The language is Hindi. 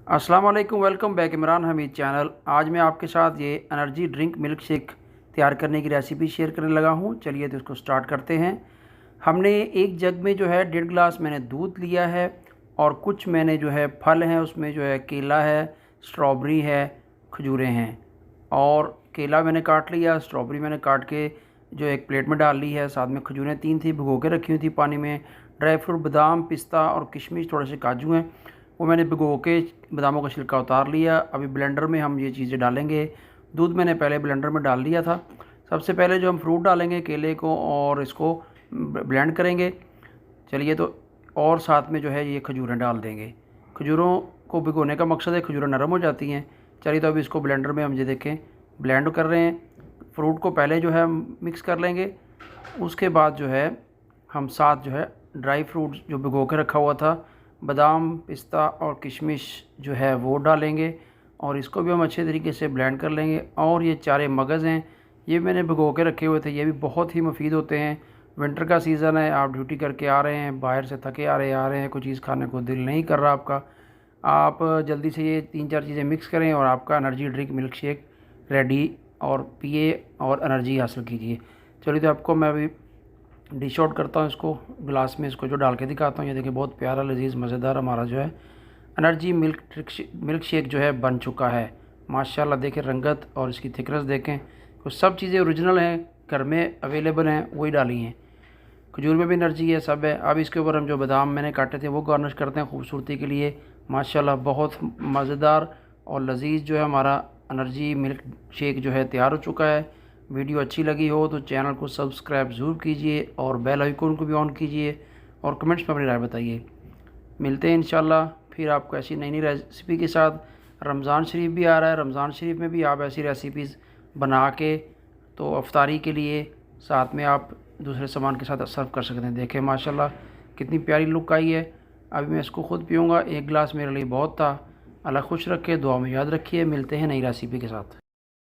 अस्सलाम वालेकुम, welcome back Imran Hamid channel. आज मैं आपके साथ ये एनर्जी ड्रिंक मिल्क शेक तैयार करने की रेसिपी शेयर करने लगा हूँ। चलिए तो इसको स्टार्ट करते हैं। हमने एक जग में जो है 1.5 गिलास मैंने दूध लिया है और कुछ मैंने जो है फल हैं, उसमें जो है केला है, स्ट्रॉबेरी है, खजूरें हैं। और केला मैंने काट लिया, स्ट्रॉबेरी मैंने काट के जो एक प्लेट में डाल ली है। साथ में खजूरें 3 थी, भिगो के रखी हुई थी पानी में। ड्राई फ्रूट बादाम, पिस्ता और किशमिश, थोड़े से काजू हैं, वो मैंने भिगो के बादामों का छिलका उतार लिया। अभी ब्लेंडर में हम ये चीज़ें डालेंगे। दूध मैंने पहले ब्लेंडर में डाल लिया था। सबसे पहले जो हम फ्रूट डालेंगे केले को और इसको ब्लेंड करेंगे। चलिए तो और साथ में जो है ये खजूरें डाल देंगे। खजूरों को भिगोने का मकसद है खजूरें नरम हो जाती हैं। चलिए तो अभी इसको ब्लेंडर में हम ये देखें ब्लेंड कर रहे हैं। फ्रूट को पहले जो है मिक्स कर लेंगे, उसके बाद जो है हम साथ जो है ड्राई फ्रूट जो भिगो के रखा हुआ था, बादाम, पिस्ता और किशमिश जो है वो डालेंगे और इसको भी हम अच्छे तरीके से ब्लेंड कर लेंगे। और ये चारे मगज़ हैं, ये मैंने भिगो के रखे हुए थे, ये भी बहुत ही मुफीद होते हैं। विंटर का सीज़न है, आप ड्यूटी करके आ रहे हैं, बाहर से थके आ रहे हैं, कोई चीज़ खाने को दिल नहीं कर रहा आपका, आप जल्दी से ये 3-4 चीज़ें मिक्स करें और आपका energy drink milk shake ready, और पिए और एनर्जी हासिल कीजिए। चलिए तो आपको मैं अभी डिश आउट करता हूँ, इसको गिलास में इसको जो डाल के दिखाता हूँ। ये देखिए बहुत प्यारा लजीज मज़ेदार हमारा जो है एनर्जी मिल्क शेक जो है बन चुका है। माशाल्लाह देखें रंगत और इसकी थिकनेस देखें। तो सब चीज़ें ओरिजिनल हैं, घर में अवेलेबल हैं, वही डाली हैं। खजूर में भी एनर्जी है, सब है। अब इसके ऊपर हम जो बादाम मैंने काटे थे वो गार्निश करते हैं खूबसूरती के लिए। माशाल्लाह बहुत मज़ेदार और लजीज जो है हमारा एनर्जी मिल्क शेक जो है तैयार हो चुका है। वीडियो अच्छी लगी हो तो चैनल को सब्सक्राइब ज़रूर कीजिए और बेल आइकन को भी ऑन कीजिए और कमेंट्स में अपनी राय बताइए। मिलते हैं इंशाल्लाह फिर आपको ऐसी नई नई रेसिपी के साथ। रमज़ान शरीफ भी आ रहा है, रमज़ान शरीफ में भी आप ऐसी रेसिपीज़ बना के तो अफ्तारी के लिए साथ में आप दूसरे सामान के साथ सर्व कर सकते हैं। देखें माशाल्लाह कितनी प्यारी लुक आई है। अभी मैं इसको ख़ुद पीऊँगा, 1 गिलास मेरे लिए बहुत था। अल्लाह खुश रखे, दुआ में याद रखिए। मिलते हैं नई रेसिपी के साथ।